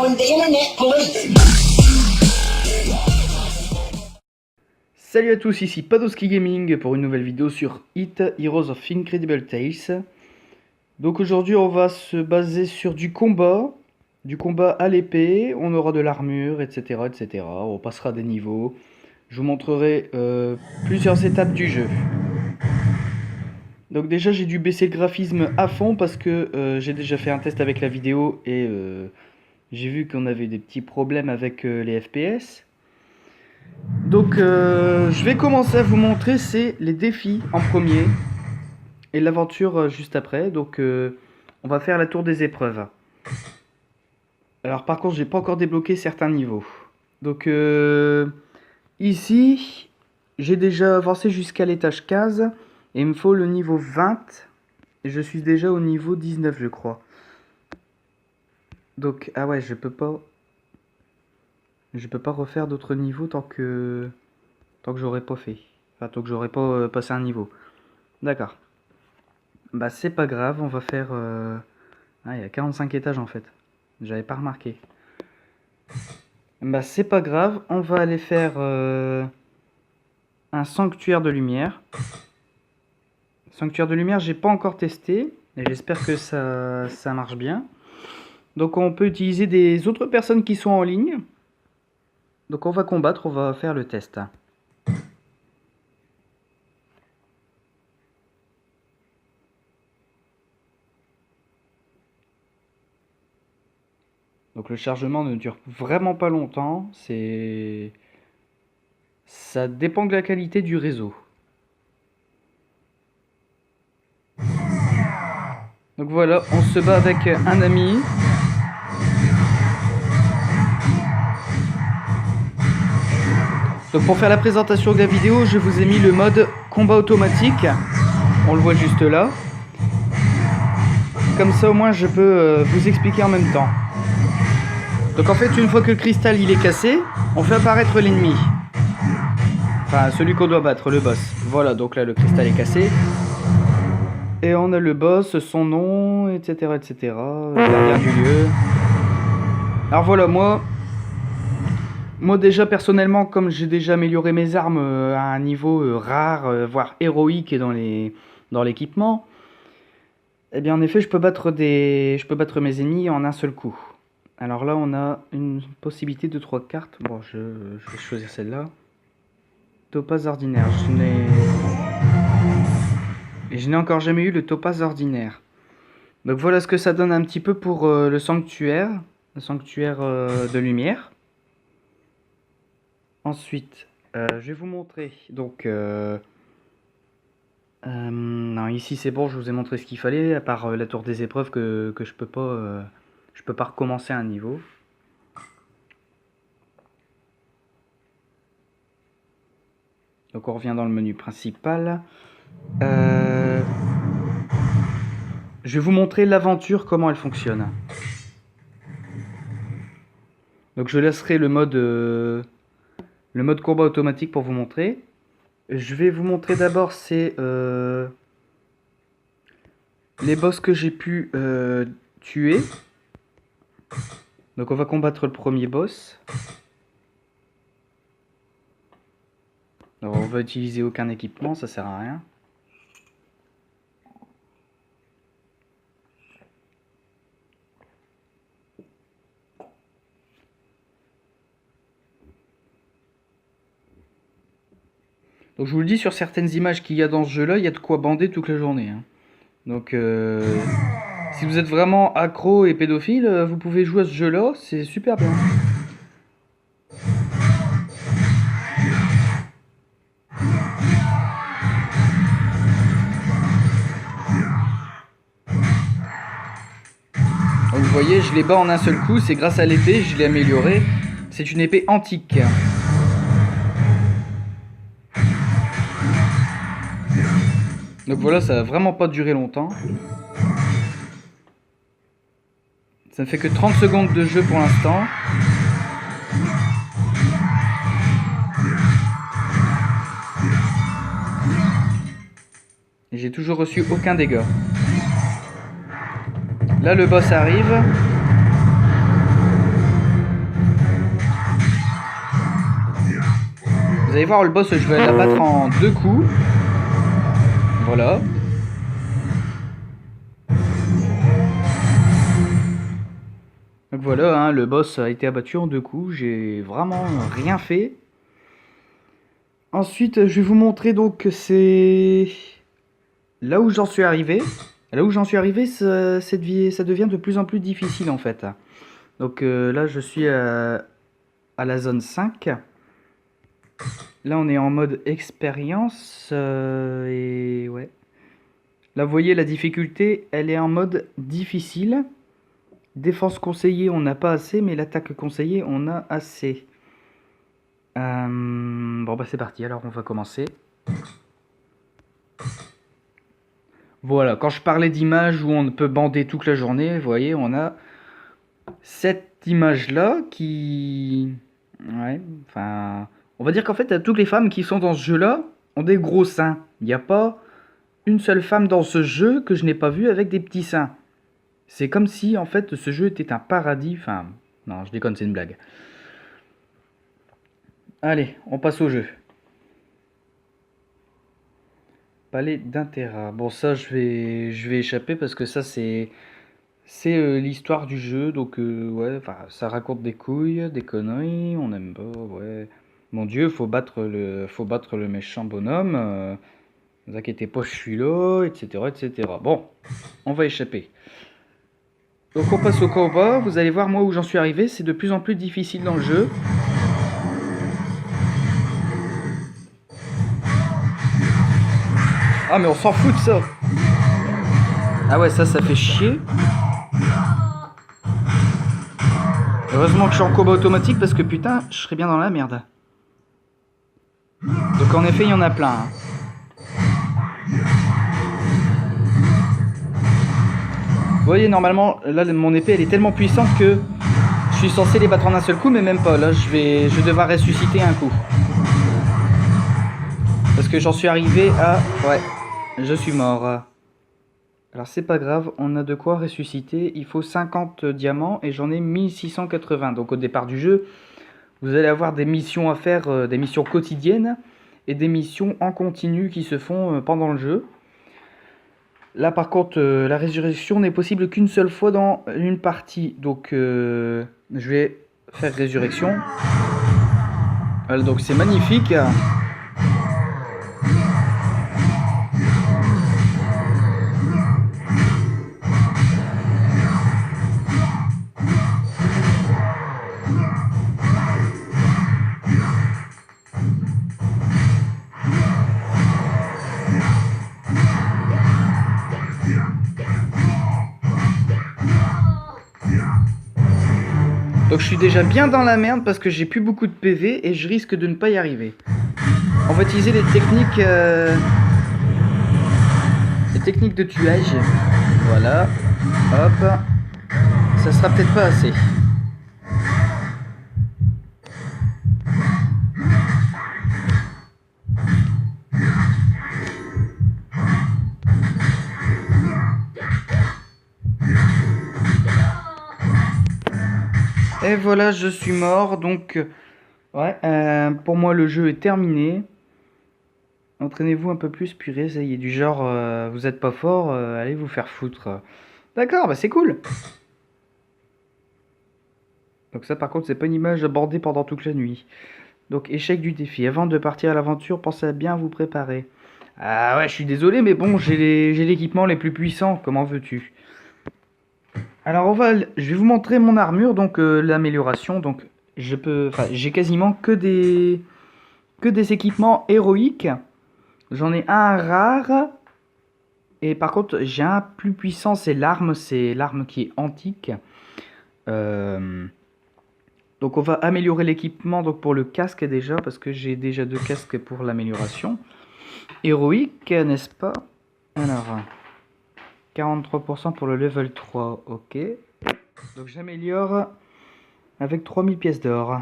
calling the internet police. Salut à tous, ici Padowski Gaming pour une nouvelle vidéo sur Hit Heroes of Incredible Tales. Donc aujourd'hui on va se baser sur du combat à l'épée, on aura de l'armure, etc., etc. On passera des niveaux. Je vous montrerai plusieurs étapes du jeu. Donc déjà j'ai dû baisser le graphisme à fond parce que j'ai déjà fait un test avec la vidéo et j'ai vu qu'on avait des petits problèmes avec les FPS. Donc je vais commencer à vous montrer les défis en premier et l'aventure juste après. Donc on va faire la tour des épreuves. Alors par contre j'ai pas encore débloqué certains niveaux. Donc ici j'ai déjà avancé jusqu'à l'étage 15 et il me faut le niveau 20 et je suis déjà au niveau 19 je crois. Donc ah ouais je peux pas refaire d'autres niveaux tant que j'aurais pas fait. Enfin, tant que j'aurais pas passé un niveau. D'accord. Bah, c'est pas grave, on va faire... Ah, il y a 45 étages en fait. J'avais pas remarqué. Bah, c'est pas grave, on va aller faire un sanctuaire de lumière. Sanctuaire de lumière, j'ai pas encore testé. Et j'espère que ça marche bien. Donc, on peut utiliser des autres personnes qui sont en ligne. Donc, on va combattre, on va faire le test. Donc le chargement ne dure vraiment pas longtemps, ça dépend de la qualité du réseau. Donc voilà, on se bat avec un ami. Donc pour faire la présentation de la vidéo, je vous ai mis le mode combat automatique. On le voit juste là. Comme ça au moins je peux vous expliquer en même temps. Donc en fait une fois que le cristal il est cassé, on fait apparaître l'ennemi. Enfin celui qu'on doit battre, le boss. Voilà, donc là le cristal est cassé. Et on a le boss, son nom, etc. etc. Gardien du lieu. Alors voilà, moi déjà personnellement, comme j'ai déjà amélioré mes armes à un niveau rare, voire héroïque dans l'équipement, eh bien en effet je peux battre mes ennemis en un seul coup. Alors là, on a une possibilité de 3 cartes. Bon, je vais choisir celle-là. Topaz ordinaire. Je n'ai encore jamais eu le topaz ordinaire. Donc voilà ce que ça donne un petit peu pour le sanctuaire. Le sanctuaire de lumière. Ensuite, je vais vous montrer. Donc, non, ici c'est bon, je vous ai montré ce qu'il fallait. À part la tour des épreuves que je peux pas recommencer un niveau. Donc on revient dans le menu principal. Je vais vous montrer l'aventure, comment elle fonctionne. Donc je laisserai le mode combat automatique pour vous montrer. Je vais vous montrer d'abord les boss que j'ai pu tuer. Donc on va combattre le premier boss. Alors on va utiliser aucun équipement, ça sert à rien. Donc je vous le dis, sur certaines images qu'il y a dans ce jeu là, il y a de quoi bander toute la journée. Hein. Donc si vous êtes vraiment accro et pédophile, vous pouvez jouer à ce jeu là, c'est super bien. Donc vous voyez, je les bats en un seul coup, c'est grâce à l'épée, je l'ai améliorée. C'est une épée antique. Donc voilà, ça va vraiment pas durer longtemps. Ça ne fait que 30 secondes de jeu pour l'instant. Et j'ai toujours reçu aucun dégât. Là le boss arrive. allez voir, le boss, je vais l'abattre en 2 coups. Voilà. Donc voilà, hein, le boss a été abattu en 2 coups. J'ai vraiment rien fait. Ensuite, je vais vous montrer donc c'est là où j'en suis arrivé. Là où j'en suis arrivé, ça devient de plus en plus difficile en fait. Donc là, je suis à la zone 5. Là, on est en mode expérience. Et ouais. Là, vous voyez, la difficulté, elle est en mode difficile. Défense conseillée, on n'a pas assez, mais l'attaque conseillée, on a assez. Bon, bah c'est parti, alors on va commencer. Voilà, quand je parlais d'images où on peut bander toute la journée, vous voyez, on a cette image-là qui... Ouais, enfin... On va dire qu'en fait, toutes les femmes qui sont dans ce jeu-là ont des gros seins. Il n'y a pas une seule femme dans ce jeu que je n'ai pas vue avec des petits seins. C'est comme si, en fait, ce jeu était un paradis. Enfin, non, je déconne, c'est une blague. Allez, on passe au jeu. Palais d'Intera. Bon, ça, je vais échapper parce que ça, c'est l'histoire du jeu. Donc, ouais, enfin, ça raconte des couilles, des conneries. On aime pas, ouais. Mon Dieu, faut battre le méchant bonhomme. Ne vous inquiétez pas, je suis là, etc., etc. Bon, on va échapper. Donc, on passe au combat. Vous allez voir, moi, où j'en suis arrivé. C'est de plus en plus difficile dans le jeu. Ah, mais on s'en fout de ça. Ah ouais, ça fait chier. Heureusement que je suis en combat automatique parce que putain, je serais bien dans la merde. Donc en effet, il y en a plein. Hein. Vous voyez, normalement, là, mon épée, elle est tellement puissante que je suis censé les battre en un seul coup, mais même pas. Là, je vais devoir ressusciter un coup. Parce que j'en suis arrivé à... Ouais, je suis mort. Alors c'est pas grave, on a de quoi ressusciter. Il faut 50 diamants et j'en ai 1680. Donc au départ du jeu, vous allez avoir des missions à faire, des missions quotidiennes et des missions en continu qui se font pendant le jeu. Là par contre, la résurrection n'est possible qu'une seule fois dans une partie. Donc je vais faire résurrection. Voilà, donc c'est magnifique. Donc je suis déjà bien dans la merde parce que j'ai plus beaucoup de PV et je risque de ne pas y arriver. On va utiliser les techniques de tuage. Voilà. Hop. Ça sera peut-être pas assez. Et voilà, je suis mort, donc ouais, pour moi le jeu est terminé. Entraînez-vous un peu plus, puis réessayez. Du genre, vous êtes pas fort, allez vous faire foutre. D'accord, bah c'est cool. Donc ça par contre, c'est pas une image abordée pendant toute la nuit. Donc échec du défi. Avant de partir à l'aventure, pensez à bien vous préparer. Ah ouais, je suis désolé, mais bon, j'ai l'équipement les plus puissants, comment veux-tu? Alors je vais vous montrer mon armure, donc l'amélioration. Donc j'ai quasiment que des équipements héroïques. J'en ai un rare. Et par contre, j'ai un plus puissant, c'est l'arme qui est antique. Donc on va améliorer l'équipement donc pour le casque déjà, parce que j'ai déjà 2 casques pour l'amélioration. Héroïque, n'est-ce pas? Alors... 43% pour le level 3, ok. Donc j'améliore avec 3000 pièces d'or.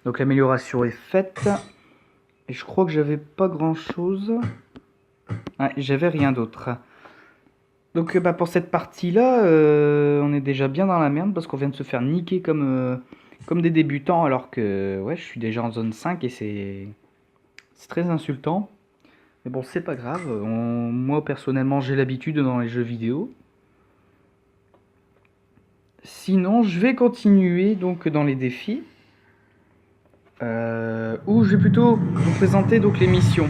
Donc l'amélioration est faite. Et je crois que j'avais pas grand chose. Ouais, j'avais rien d'autre. Donc pour cette partie là, on est déjà bien dans la merde parce qu'on vient de se faire niquer comme comme des débutants alors que ouais, je suis déjà en zone 5 et c'est très insultant. Mais bon, c'est pas grave. Moi personnellement, j'ai l'habitude dans les jeux vidéo. Sinon, je vais continuer donc dans les défis. Où je vais plutôt vous présenter donc les missions.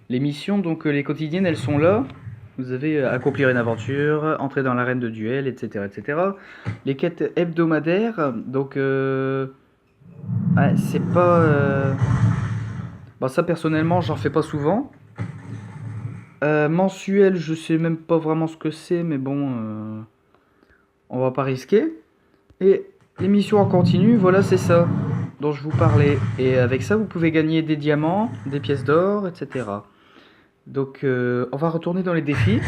Les missions, donc les quotidiennes, elles sont là. Vous avez accomplir une aventure, entrer dans l'arène de duel, etc., etc. Les quêtes hebdomadaires, donc ouais, c'est pas. Bon, ça personnellement, j'en fais pas souvent. Mensuel, je sais même pas vraiment ce que c'est, mais bon, on va pas risquer. Et les missions en continu, voilà, c'est ça dont je vous parlais. Et avec ça, vous pouvez gagner des diamants, des pièces d'or, etc. Donc, on va retourner dans les défis.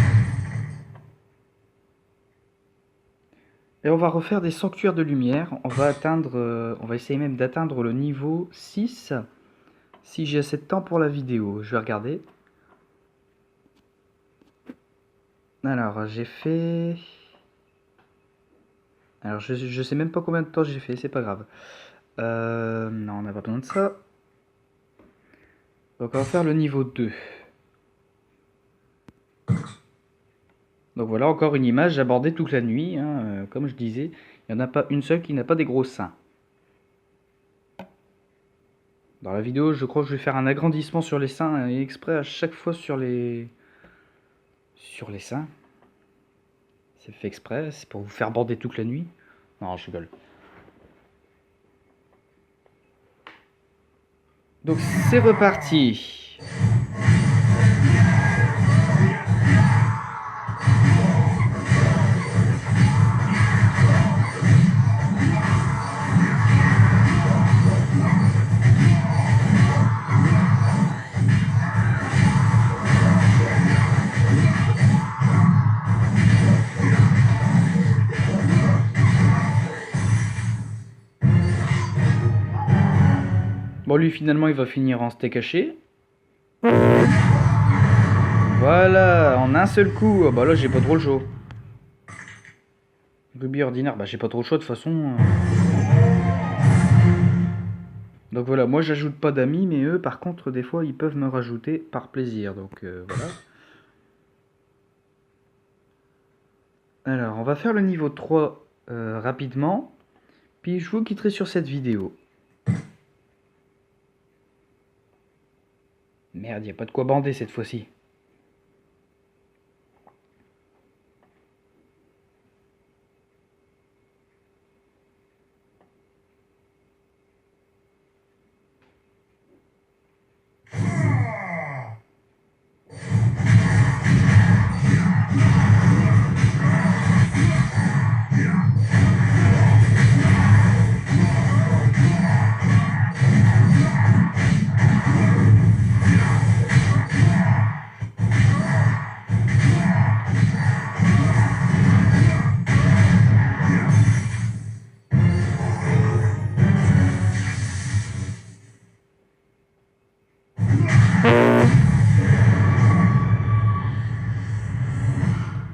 Et on va refaire des sanctuaires de lumière. On va on va essayer même d'atteindre le niveau 6. Si j'ai assez de temps pour la vidéo, je vais regarder. Alors, j'ai fait... Alors, je sais même pas combien de temps j'ai fait, c'est pas grave. Non, on n'a pas besoin de ça. Donc, on va faire le niveau 2. Donc voilà, encore une image abordée toute la nuit. Hein, comme je disais, il n'y en a pas une seule qui n'a pas des gros seins. Dans la vidéo, je crois que je vais faire un agrandissement sur les seins et exprès à chaque fois sur les seins. C'est fait exprès, c'est pour vous faire bander toute la nuit. Non, je rigole. Donc c'est reparti. Bon, lui, finalement, il va finir en steak haché. Voilà, en un seul coup. Ah bah là, j'ai pas trop le choix. Rubis ordinaire, bah j'ai pas trop le choix de toute façon. Donc voilà, moi, j'ajoute pas d'amis, mais eux, par contre, des fois, ils peuvent me rajouter par plaisir. Donc voilà. Alors, on va faire le niveau 3 rapidement. Puis je vous quitterai sur cette vidéo. Merde, y a pas de quoi bander cette fois-ci.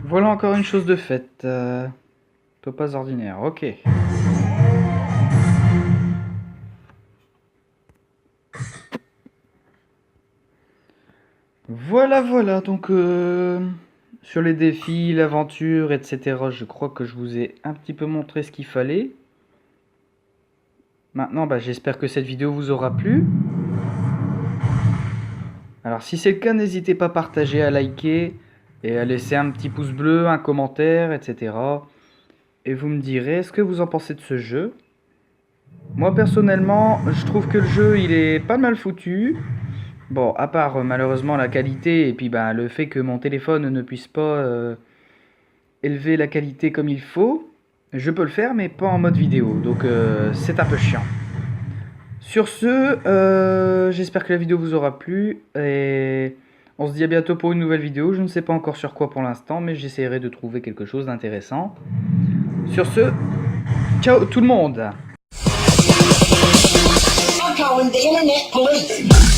Voilà encore une chose de faite. Topaz ordinaire, ok. Voilà, donc sur les défis, l'aventure, etc., je crois que je vous ai un petit peu montré ce qu'il fallait. Maintenant, bah, j'espère que cette vidéo vous aura plu. Alors si c'est le cas, n'hésitez pas à partager, à liker et à laisser un petit pouce bleu, un commentaire, etc. Et vous me direz ce que vous en pensez de ce jeu. Moi personnellement, je trouve que le jeu il est pas mal foutu. Bon, à part malheureusement la qualité et puis bah, le fait que mon téléphone ne puisse pas élever la qualité comme il faut. Je peux le faire mais pas en mode vidéo, donc c'est un peu chiant. Sur ce, j'espère que la vidéo vous aura plu et on se dit à bientôt pour une nouvelle vidéo. Je ne sais pas encore sur quoi pour l'instant, mais j'essaierai de trouver quelque chose d'intéressant. Sur ce, ciao tout le monde! I'm calling the internet police.